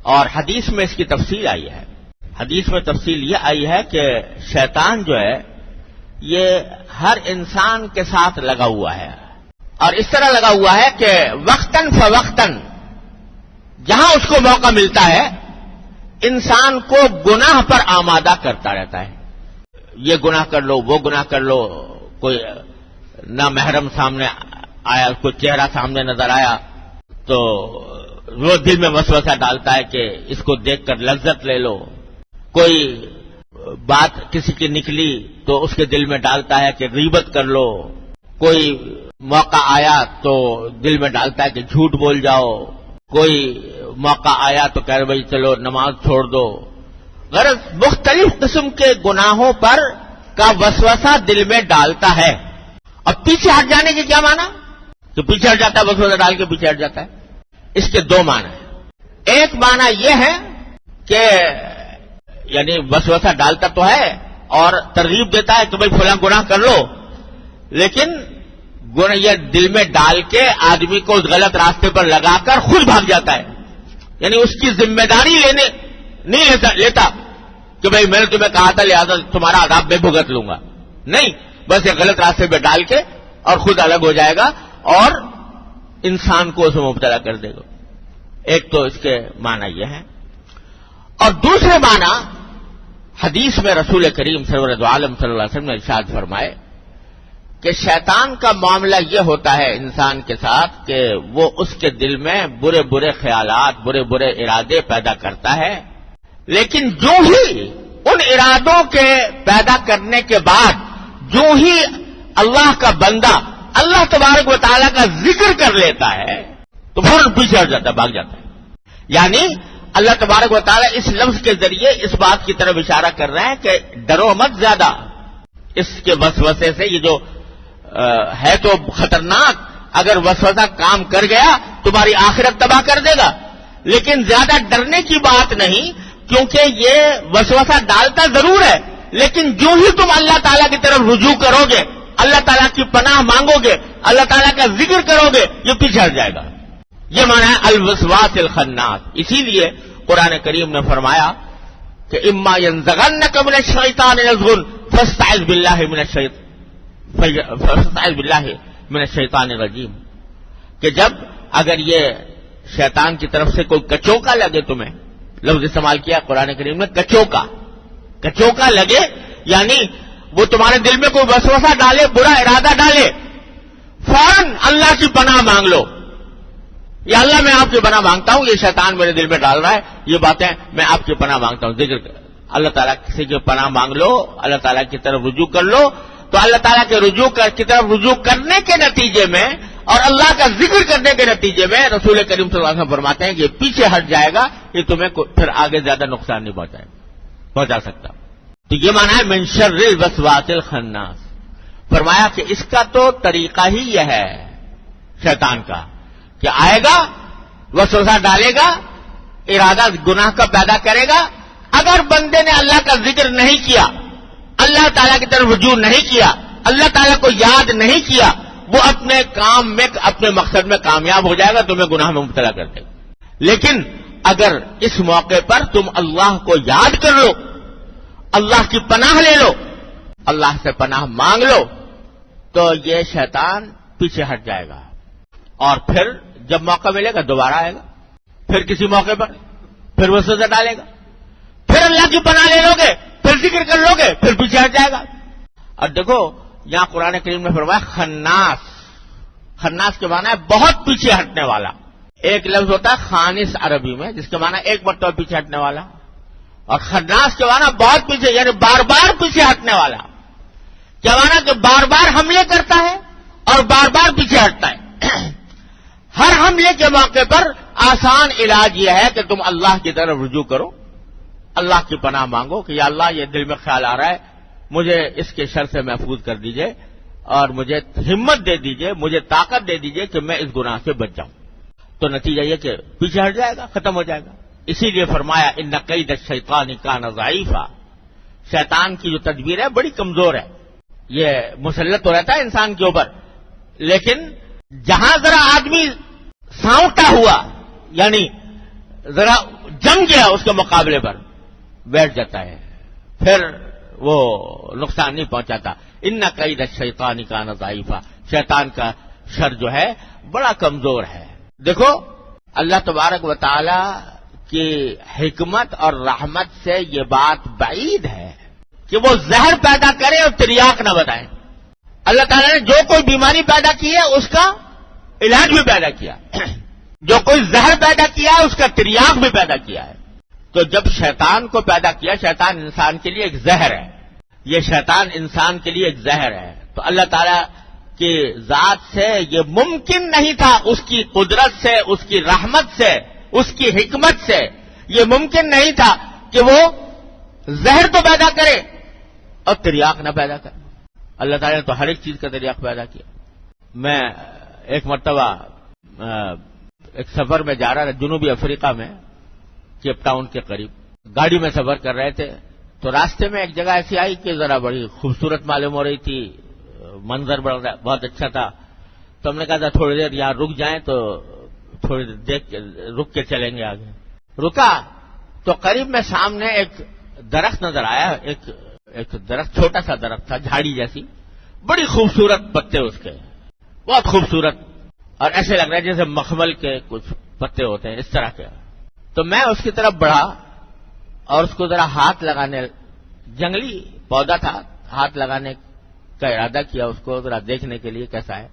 اور حدیث میں اس کی تفصیل آئی ہے. حدیث میں تفصیل یہ آئی ہے کہ شیطان جو ہے یہ ہر انسان کے ساتھ لگا ہوا ہے، اور اس طرح لگا ہوا ہے کہ وقتاً فوقتاً جہاں اس کو موقع ملتا ہے انسان کو گناہ پر آمادہ کرتا رہتا ہے. یہ گناہ کر لو، وہ گناہ کر لو، کوئی نہ محرم سامنے آیا، کوئی چہرہ سامنے نظر آیا تو وہ دل میں وسوسہ ڈالتا ہے کہ اس کو دیکھ کر لذت لے لو. کوئی بات کسی کی نکلی تو اس کے دل میں ڈالتا ہے کہ غیبت کر لو. کوئی موقع آیا تو دل میں ڈالتا ہے کہ جھوٹ بول جاؤ. کوئی موقع آیا تو کہہ رہے بھائی چلو نماز چھوڑ دو. غرض مختلف قسم کے گناہوں پر کا وسوسہ دل میں ڈالتا ہے. اور پیچھے ہٹ جانے کے کیا معنی؟ کہ پیچھے ہٹ جاتا ہے، وسوسہ ڈال کے پیچھے ہٹ جاتا ہے. اس کے دو معنی ہیں. ایک معنی یہ ہے کہ یعنی وسوسہ ڈالتا تو ہے اور ترغیب دیتا ہے کہ بھائی فلاں گناہ کر لو، لیکن گناہ یہ دل میں ڈال کے آدمی کو اس غلط راستے پر لگا کر خود بھاگ جاتا ہے. یعنی اس کی ذمہ داری نہیں لیتا کہ بھائی میں نے تمہیں کہا تھا لہٰذا تمہارا عذاب میں بھگت لوں گا. نہیں، بس یہ غلط راستے پہ ڈال کے اور خود الگ ہو جائے گا اور انسان کو اس میں مبتلا کر دے گا. ایک تو اس کے معنی یہ ہے. اور دوسرے معنی حدیث میں رسول کریم سرور دو عالم صلی اللہ علیہ وسلم نے ارشاد فرمائے کہ شیطان کا معاملہ یہ ہوتا ہے انسان کے ساتھ کہ وہ اس کے دل میں برے برے خیالات، برے برے ارادے پیدا کرتا ہے، لیکن جو ہی ان ارادوں کے پیدا کرنے کے بعد جو ہی اللہ کا بندہ اللہ تبارک و تعالیٰ کا ذکر کر لیتا ہے تو فوراً پیچھے ہٹ جاتا ہے، بھاگ جاتا ہے. یعنی اللہ تبارک و تعالیٰ اس لفظ کے ذریعے اس بات کی طرف اشارہ کر رہے ہیں کہ ڈرو مت زیادہ اس کے وسوسے سے. یہ جو ہے تو خطرناک، اگر وسوسہ کام کر گیا تمہاری آخرت تباہ کر دے گا، لیکن زیادہ ڈرنے کی بات نہیں، کیونکہ یہ وسوسہ ڈالتا ضرور ہے، لیکن جو ہی تم اللہ تعالیٰ کی طرف رجوع کرو گے، اللہ تعالیٰ کی پناہ مانگو گے، اللہ تعالیٰ کا ذکر کرو گے، یہ پیچھے ہٹ جائے گا. یہ معنی ہے الوسواس الخناس. اسی لیے قرآن کریم نے فرمایا کہ اما ينزغنك من الشیطان نزغ فاستعذ باللہ من الشیطان الرجیم. کہ جب اگر یہ شیطان کی طرف سے کوئی کچوکا لگے، تمہیں لفظ استعمال کیا قرآن کریم نے کچوکا لگے، یعنی وہ تمہارے دل میں کوئی وسوسہ ڈالے، برا ارادہ ڈالے، فوراً اللہ کی پناہ مانگ لو. یا اللہ میں آپ کی پناہ مانگتا ہوں، یہ شیطان میرے دل میں ڈال رہا ہے یہ باتیں، میں آپ کی پناہ مانگتا ہوں. ذکر اللہ تعالیٰ سے کی پناہ مانگ لو، اللہ تعالیٰ کی طرف رجوع کر لو. تو اللہ تعالیٰ کے کی طرف رجوع کرنے کے نتیجے میں اور اللہ کا ذکر کرنے کے نتیجے میں رسول کریم صلی اللہ علیہ وسلم فرماتے ہیں کہ یہ پیچھے ہٹ جائے گا، یہ تمہیں پھر آگے زیادہ نقصان نہیں پہنچا سکتا. تو یہ معنی ہے من شر الوسواس الخناس. فرمایا کہ اس کا تو طریقہ ہی یہ ہے شیطان کا کہ آئے گا، وسوسہ ڈالے گا، ارادہ گناہ کا پیدا کرے گا. اگر بندے نے اللہ کا ذکر نہیں کیا، اللہ تعالیٰ کی طرف رجوع نہیں کیا، اللہ تعالیٰ کو یاد نہیں کیا، وہ اپنے کام میں، اپنے مقصد میں کامیاب ہو جائے گا، تمہیں گناہ میں مبتلا کر دے گا. لیکن اگر اس موقع پر تم اللہ کو یاد کر لو، اللہ کی پناہ لے لو، اللہ سے پناہ مانگ لو، تو یہ شیطان پیچھے ہٹ جائے گا. اور پھر جب موقع ملے گا دوبارہ آئے گا، پھر کسی موقع پر پھر وسوسہ ڈالے گا، پھر اللہ کی پناہ لے لو گے، پھر ذکر کر لو گے، پھر پیچھے ہٹ جائے گا. اور دیکھو یہاں قرآن کریم نے فرمایا خناس. خناس کے معنی ہے بہت پیچھے ہٹنے والا. ایک لفظ ہوتا ہے خانس عربی میں، جس کے معنی ایک مرتبہ پیچھے ہٹنے والا، اور خناس کے معنی بہت پیچھے، یعنی بار بار پیچھے ہٹنے والا. کیا معنی کہ بار بار حملے کرتا ہے اور بار بار پیچھے ہٹتا ہے. ہر حملے کے موقع پر آسان علاج یہ ہے کہ تم اللہ کی طرف رجوع کرو، اللہ کی پناہ مانگو کہ یا اللہ یہ دل میں خیال آ رہا ہے، مجھے اس کے شر سے محفوظ کر دیجئے اور مجھے ہمت دے دیجئے، مجھے طاقت دے دیجئے کہ میں اس گناہ سے بچ جاؤں. تو نتیجہ یہ کہ پیچھے ہٹ جائے گا، ختم ہو جائے گا. اسی لیے فرمایا ان کید الشیطان کان ضعیفا. شیطان کی جو تدبیر ہے بڑی کمزور ہے. یہ مسلط تو رہتا ہے انسان کے اوپر، لیکن جہاں ذرا آدمی ساؤٹا ہوا، یعنی ذرا جم گیا اس کے مقابلے پر بیٹھ جاتا ہے، پھر وہ نقصان نہیں پہنچاتا۔ ان کید الشیطان کان ضعیفا، شیطان کا شر جو ہے بڑا کمزور ہے۔ دیکھو اللہ تبارک و تعالی کی حکمت اور رحمت سے یہ بات بعید ہے کہ وہ زہر پیدا کرے اور تریاق نہ بتائیں۔ اللہ تعالیٰ نے جو کوئی بیماری پیدا کی ہے اس کا علاج بھی پیدا کیا، جو کوئی زہر پیدا کیا ہے اس کا تریاق بھی پیدا کیا ہے۔ تو جب شیطان کو پیدا کیا، شیطان انسان کے لیے ایک زہر ہے، یہ شیطان انسان کے لیے ایک زہر ہے، تو اللہ تعالیٰ کی ذات سے یہ ممکن نہیں تھا، اس کی قدرت سے، اس کی رحمت سے، اس کی حکمت سے یہ ممکن نہیں تھا کہ وہ زہر تو پیدا کرے اور تریاق نہ پیدا کرے۔ اللہ تعالیٰ نے تو ہر ایک چیز کا تریاق پیدا کیا۔ میں ایک مرتبہ ایک سفر میں جا رہا تھا جنوبی افریقہ میں، کیپ ٹاؤن کے قریب، گاڑی میں سفر کر رہے تھے، تو راستے میں ایک جگہ ایسی آئی کہ ذرا بڑی خوبصورت معلوم ہو رہی تھی، منظر بہت اچھا تھا، تو ہم نے کہا تھا تھوڑی دیر یہاں رک جائیں، تو تھوڑی دیر رک کے چلیں گے آگے۔ رکا تو قریب میں سامنے ایک درخت نظر آیا، ایک درخت، چھوٹا سا درخت تھا، جھاڑی جیسی، بڑی خوبصورت پتے اس کے، بہت خوبصورت، اور ایسے لگ رہا ہے جیسے مخمل کے کچھ پتے ہوتے ہیں اس طرح کے۔ تو میں اس کی طرف بڑھا اور اس کو ذرا ہاتھ لگانے، جنگلی پودا تھا، ہاتھ لگانے کا ارادہ کیا اس کو ذرا دیکھنے کے لیے کیسا ہے۔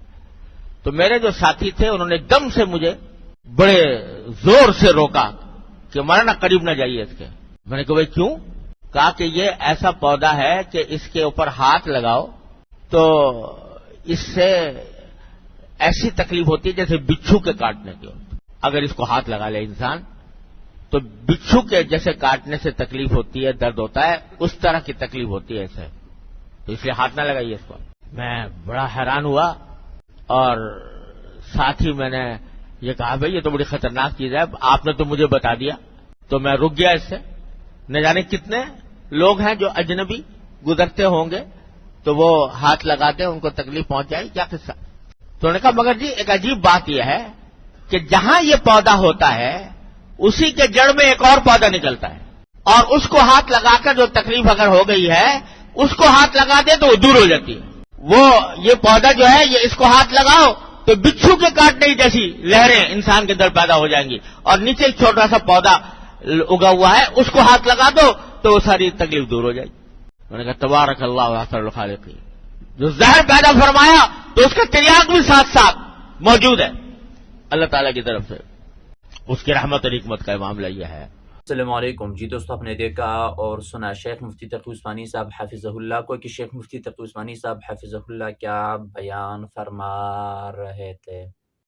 تو میرے جو ساتھی تھے انہوں نے دم سے مجھے بڑے زور سے روکا کہ مولانا قریب نہ جائیے اس کے۔ میں نے کہا بھائی کیوں؟ کہا کہ یہ ایسا پودا ہے کہ اس کے اوپر ہاتھ لگاؤ تو اس سے ایسی تکلیف ہوتی ہے جیسے بچھو کے کاٹنے کی ہوتی۔ اگر اس کو ہاتھ لگا لے انسان تو بچھو کے جیسے کاٹنے سے تکلیف ہوتی ہے، درد ہوتا ہے، اس طرح کی تکلیف ہوتی ہے اسے، تو اس لیے ہاتھ نہ لگائیے اس کو۔ میں بڑا حیران ہوا اور ساتھ ہی میں نے یہ کہا بھائی یہ تو بڑی خطرناک چیز ہے، آپ نے تو مجھے بتا دیا۔ تو میں رک گیا اس سے۔ نہ جانے کتنے لوگ ہیں جو اجنبی گزرتے ہوں گے تو وہ ہاتھ لگاتے ہیں، ان کو تکلیف پہنچ جائے، کیا قصہ؟ تو انہوں نے کہا مگر جی ایک عجیب بات یہ ہے کہ جہاں یہ پودا ہوتا ہے اسی کے جڑ میں ایک اور پودا نکلتا ہے، اور اس کو ہاتھ لگا کر جو تکلیف اگر ہو گئی ہے اس کو ہاتھ لگا دے تو وہ دور ہو جاتی ہے۔ وہ یہ پودا جو ہے یہ اس کو ہاتھ لگاؤ تو بچھو کے کاٹنے جیسی لہریں انسان کے اندر پیدا ہو جائیں گی، اور نیچے ایک چھوٹا سا پودا اگا ہوا ہے اس کو ہاتھ لگا دو تو وہ ساری تکلیف دور ہو جائے گی۔ میں نے کہا تبارک اللہ احسن الخالقین، جو زہر پیدا فرمایا تو اس کا تریاق بھی ساتھ ساتھ موجود ہے اللہ تعالیٰ کی طرف سے، اس کی رحمت اور حکمت کا معاملہ یہ ہے۔ السلام علیکم جی دوستو، آپ نے دیکھا اور سنا شیخ مفتی تقی عثمانی صاحب حافظہ اللہ کو کہ شیخ مفتی تقی عثمانی صاحب حافظہ اللہ کیا بیان فرما رہے تھے۔